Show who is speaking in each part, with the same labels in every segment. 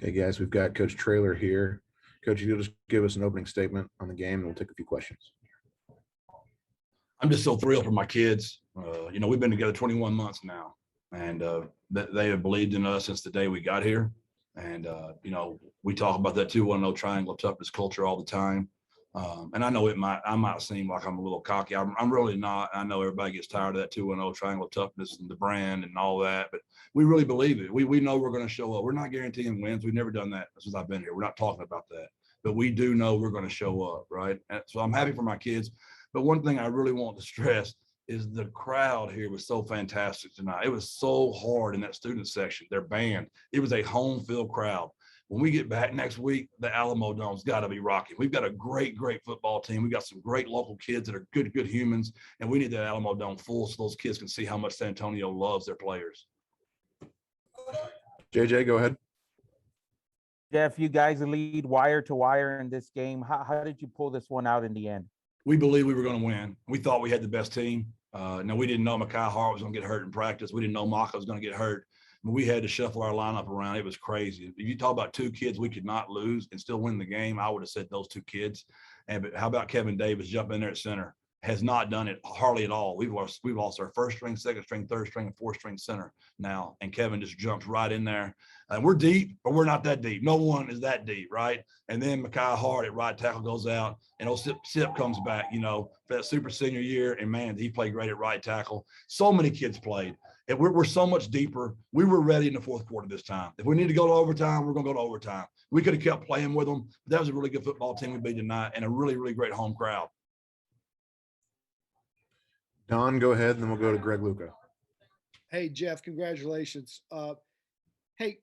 Speaker 1: Okay, guys, we've got Coach Traylor here. Coach, you'll just give us an opening statement on the game, and we'll take a few questions.
Speaker 2: I'm just so thrilled for my kids. We've been together 21 months now, and they have believed in us since the day we got here. And, we talk about that 2-1-0 triangle toughness culture all the time. And I know I might seem like I'm a little cocky. I'm really not. I know everybody gets tired of that 2-1-0 triangle toughness and the brand and all that, but we really believe it. We know we're going to show up. We're not guaranteeing wins. We've never done that since I've been here. We're not talking about that, but we do know we're going to show up, right? And so I'm happy for my kids. But one thing I really want to stress is the crowd here was so fantastic tonight. It was so hard in that student section, their band. It was a home field crowd. When we get back next week, the Alamo Dome's got to be rocking. We've got a great football team. We've got some great local kids that are good humans, and we need that Alamo Dome full so those kids can see how much San Antonio loves their players.
Speaker 1: JJ, go ahead.
Speaker 3: Jeff, you guys lead wire to wire in this game. How did you pull this one out in the end?
Speaker 2: We believed we were going to win. We thought we had the best team. No, we didn't know Mekhi Hart was going to get hurt in practice. We didn't know Maka was going to get hurt. We had to shuffle our lineup around. It was crazy. If you talk about two kids we could not lose and still win the game, I would have said those two kids. But how about Kevin Davis jumping in there at center? Has not done it hardly at all. We've lost our first string, second string, third string, and fourth string center now. And Kevin just jumps right in there. And we're deep, but we're not that deep. No one is that deep, right? And then Mekhi Hart at right tackle goes out, and old Sip comes back, for that super senior year. And man, he played great at right tackle. So many kids played. And we're so much deeper. We were ready in the fourth quarter this time. If we need to go to overtime, we're going to go to overtime. We could have kept playing with them, but that was a really good football team we beat tonight and a really, really great home crowd.
Speaker 1: Don, go ahead, and then we'll go to Greg Luca.
Speaker 4: Hey, Jeff, congratulations. Hey,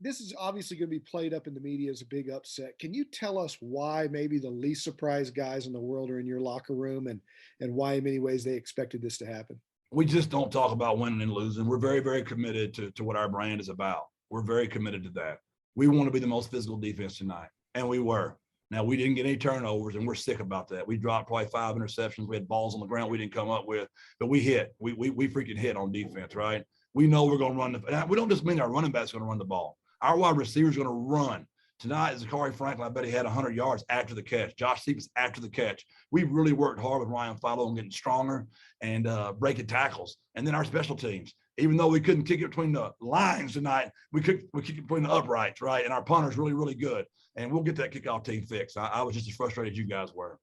Speaker 4: this is obviously going to be played up in the media as a big upset. Can you tell us why maybe the least surprised guys in the world are in your locker room and why in many ways they expected this to happen?
Speaker 2: We just don't talk about winning and losing. We're very, very committed to what our brand is about. We're very committed to that. We want to be the most physical defense tonight, and we were. Now, we didn't get any turnovers, and we're sick about that. We dropped probably 5 interceptions. We had balls on the ground we didn't come up with, but we hit. We freaking hit on defense, right? We know we're going to run we don't just mean our running back's going to run the ball. Our wide receiver's going to run. Tonight, Zachary Franklin, I bet he had 100 yards after the catch. Josh Cephas after the catch. We really worked hard with Ryan Filo on getting stronger and breaking tackles. And then our special teams. Even though we couldn't kick it between the lines tonight, we kicked it between the uprights, right? And our punter's really, really good. And we'll get that kickoff team fixed. I was just as frustrated as you guys were.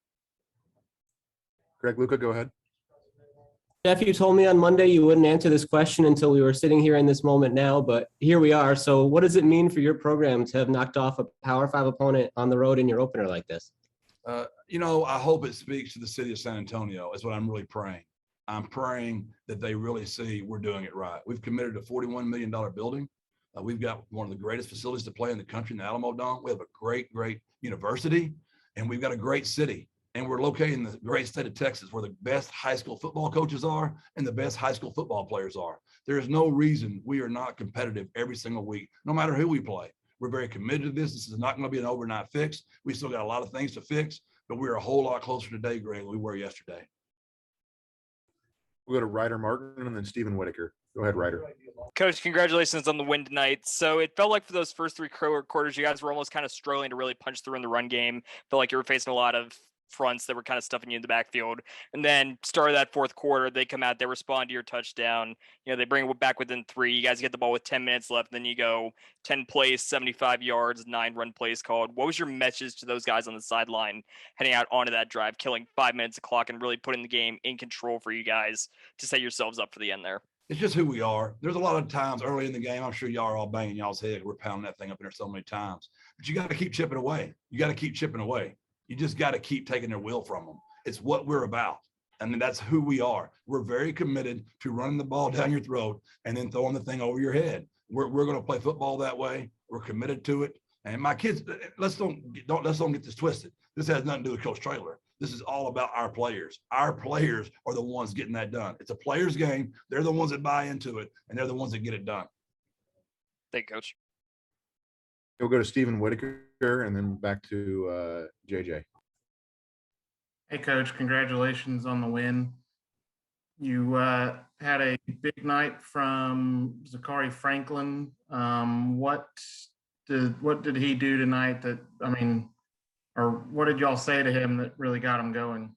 Speaker 1: Greg Luca, go ahead.
Speaker 5: Jeff, you told me on Monday you wouldn't answer this question until we were sitting here in this moment now, but here we are. So what does it mean for your program to have knocked off a Power 5 opponent on the road in your opener like this?
Speaker 2: I hope it speaks to the city of San Antonio. Is what I'm really praying. I'm praying that they really see we're doing it right. We've committed a $41 million building. We've got one of the greatest facilities to play in the country in the Alamo Dome. We have a great university, and we've got a great city. And we're located in the great state of Texas, where the best high school football coaches are and the best high school football players are. There is no reason we are not competitive every single week, no matter who we play. We're very committed to this. This is not going to be an overnight fix. We still got a lot of things to fix, but we're a whole lot closer today, Greg, than we were yesterday.
Speaker 1: We'll go to Ryder Martin and then Stephen Whitaker. Go ahead, Ryder.
Speaker 6: Coach, congratulations on the win tonight. So it felt like for those first 3 quarters, you guys were almost kind of struggling to really punch through in the run game. Felt like you were facing a lot of fronts that were kind of stuffing you in the backfield. And then start of that fourth quarter, they come out, they respond to your touchdown. They bring it back within 3. You guys get the ball with 10 minutes left. Then you go 10 plays, 75 yards, 9 run plays called. What was your message to those guys on the sideline heading out onto that drive, killing 5 minutes of clock and really putting the game in control for you guys to set yourselves up for the end there?
Speaker 2: It's just who we are. There's a lot of times early in the game, I'm sure y'all are all banging y'all's head. We're pounding that thing up in there so many times. But you got to keep chipping away. You just got to keep taking their will from them. It's what we're about. I mean, that's who we are. We're very committed to running the ball down your throat and then throwing the thing over your head. We're going to play football that way. We're committed to it. And my kids, let's don't get this twisted. This has nothing to do with Coach Traylor. This is all about our players. Our players are the ones getting that done. It's a players' game. They're the ones that buy into it, and they're the ones that get it done.
Speaker 6: Thank you, Coach.
Speaker 1: We'll go to Stephen Whitaker and then back to JJ.
Speaker 7: Hey, Coach, congratulations on the win. You had a big night from Zachary Franklin. What what did he do tonight that, I mean, or what did y'all say to him that really got him going?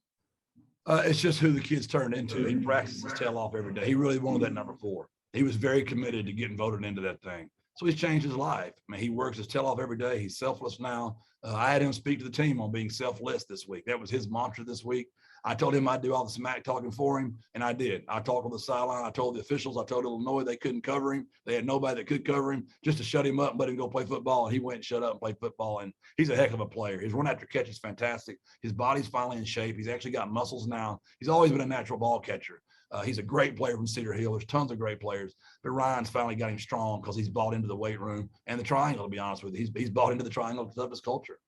Speaker 2: It's just who the kid's turned into. He practices his tail off every day. He really wanted that number 4. He was very committed to getting voted into that thing. So he's changed his life. I mean, he works his tail off every day. He's selfless now. I had him speak to the team on being selfless this week. That was his mantra this week. I told him I'd do all the smack talking for him, and I did. I talked on the sideline. I told the officials, I told Illinois they couldn't cover him. They had nobody that could cover him, just to shut him up and let him go play football. And he went and shut up and played football. And he's a heck of a player. His run after catch is fantastic. His body's finally in shape. He's actually got muscles now. He's always been a natural ball catcher. He's a great player from Cedar Hill. There's tons of great players, but Ryan's finally got him strong because he's bought into the weight room and the triangle, to be honest with you. He's bought into the triangle of his culture.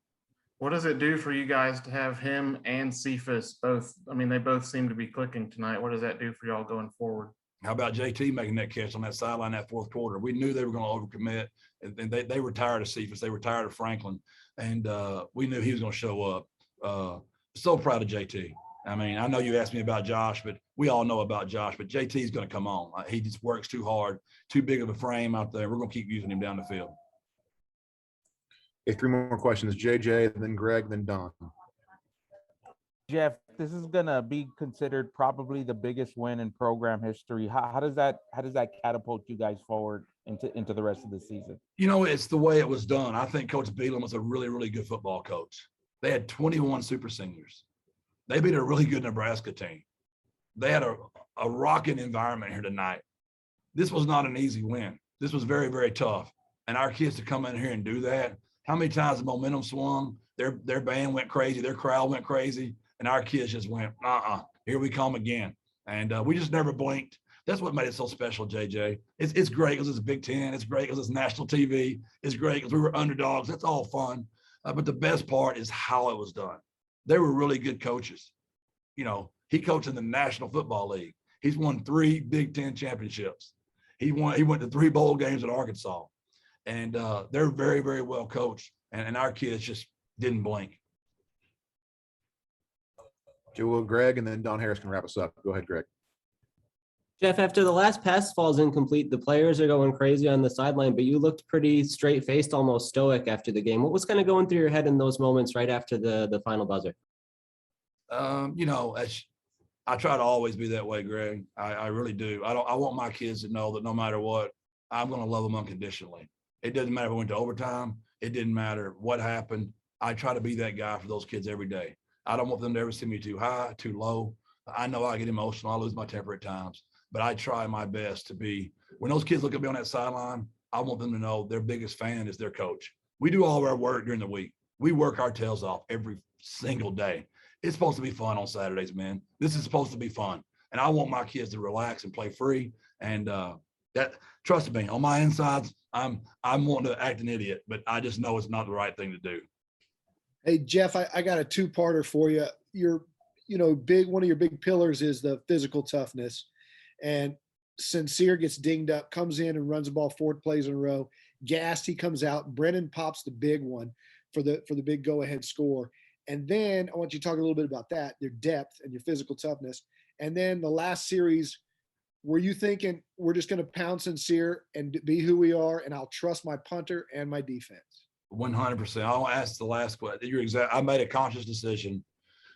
Speaker 7: What does it do for you guys to have him and Cephas both? I mean, they both seem to be clicking tonight. What does that do for y'all going forward?
Speaker 2: How about JT making that catch on that sideline that fourth quarter? We knew they were going to overcommit, and they were tired of Cephas. They were tired of Franklin, and we knew he was going to show up. So proud of JT. I mean, I know you asked me about Josh, but we all know about Josh, but JT is going to come on. He just works too hard, too big of a frame out there. We're going to keep using him down the field.
Speaker 1: Okay, 3 more questions. JJ, then Greg, then Don.
Speaker 3: Jeff, this is gonna be considered probably the biggest win in program history. How does that catapult you guys forward into the rest of the season?
Speaker 2: You know, it's the way it was done. I think Coach Beelan was a really, really good football coach. They had 21 super seniors. They beat a really good Nebraska team. They had a rocking environment here tonight. This was not an easy win. This was very, very tough. And our kids to come in here and do that, how many times the momentum swung, their band went crazy, their crowd went crazy, and our kids just went, here we come again. And we just never blinked. That's what made it so special, JJ. It's great because it's Big Ten. It's great because it's national TV. It's great because we were underdogs. That's all fun. But the best part is how it was done. They were really good coaches. You know, he coached in the National Football League. He's won 3 Big Ten championships. He went to 3 bowl games at Arkansas. And they're very, very well coached. And our kids just didn't blink.
Speaker 1: Joel, Greg, and then Don Harris can wrap us up. Go ahead, Greg.
Speaker 5: Jeff, after the last pass falls incomplete, the players are going crazy on the sideline, but you looked pretty straight-faced, almost stoic after the game. What was kind of going through your head in those moments right after the final buzzer?
Speaker 2: You know, I try to always be that way, Greg. I really do. I want my kids to know that no matter what, I'm going to love them unconditionally. It doesn't matter if we went to overtime. It didn't matter what happened. I try to be that guy for those kids every day. I don't want them to ever see me too high, too low. I know I get emotional. I lose my temper at times, but I try my best to be, when those kids look at me on that sideline, I want them to know their biggest fan is their coach. We do all of our work during the week. We work our tails off every single day. It's supposed to be fun on Saturdays, man. This is supposed to be fun. And I want my kids to relax and play free. And that, trust me, on my insides, I'm wanting to act an idiot, but I just know it's not the right thing to do.
Speaker 4: Hey, Jeff, I got a 2-parter for you. One of your big pillars is the physical toughness. And Sincere gets dinged up, comes in and runs the ball 4 plays in a row. Gassed, he comes out. Brennan pops the big one for the big go-ahead score. And then I want you to talk a little bit about that, your depth and your physical toughness. And then the last series, were you thinking we're just going to pound Sincere and be who we are, and I'll trust my punter and my defense?
Speaker 2: 100%. I'll ask the last question. You're exact. I made a conscious decision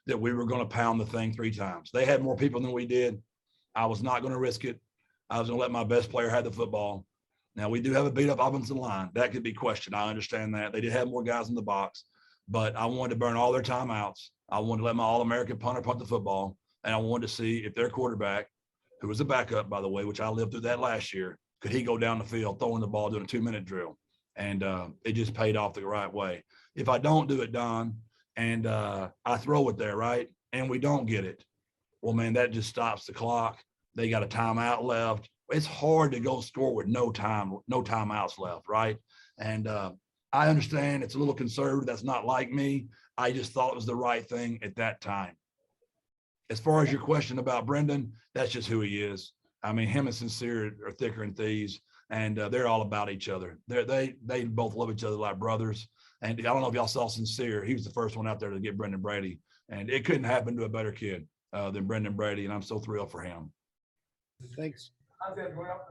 Speaker 2: that we were going to pound the thing 3 times. They had more people than we did. I was not going to risk it. I was going to let my best player have the football. Now, we do have a beat-up offensive line. That could be questioned. I understand that. They did have more guys in the box, but I wanted to burn all their timeouts. I wanted to let my All-American punter punt the football, and I wanted to see if their quarterback, who was a backup, by the way, which I lived through that last year, could he go down the field throwing the ball, doing a 2-minute drill. And it just paid off the right way. If I don't do it, Don, and I throw it there, right, and we don't get it, well, man, that just stops the clock. They got a timeout left. It's hard to go score with no timeouts left, right? And I understand it's a little conservative. That's not like me. I just thought it was the right thing at that time. As far as your question about Brendan, that's just who he is. I mean, him and Sincere are thicker than thieves. And they're all about each other. They both love each other like brothers. And I don't know if y'all saw Sincere. He was the first one out there to get Brendan Brady. And it couldn't happen to a better kid than Brendan Brady. And I'm so thrilled for him.
Speaker 4: Thanks.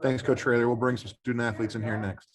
Speaker 1: Thanks, Coach Traylor. We'll bring some student athletes in here next.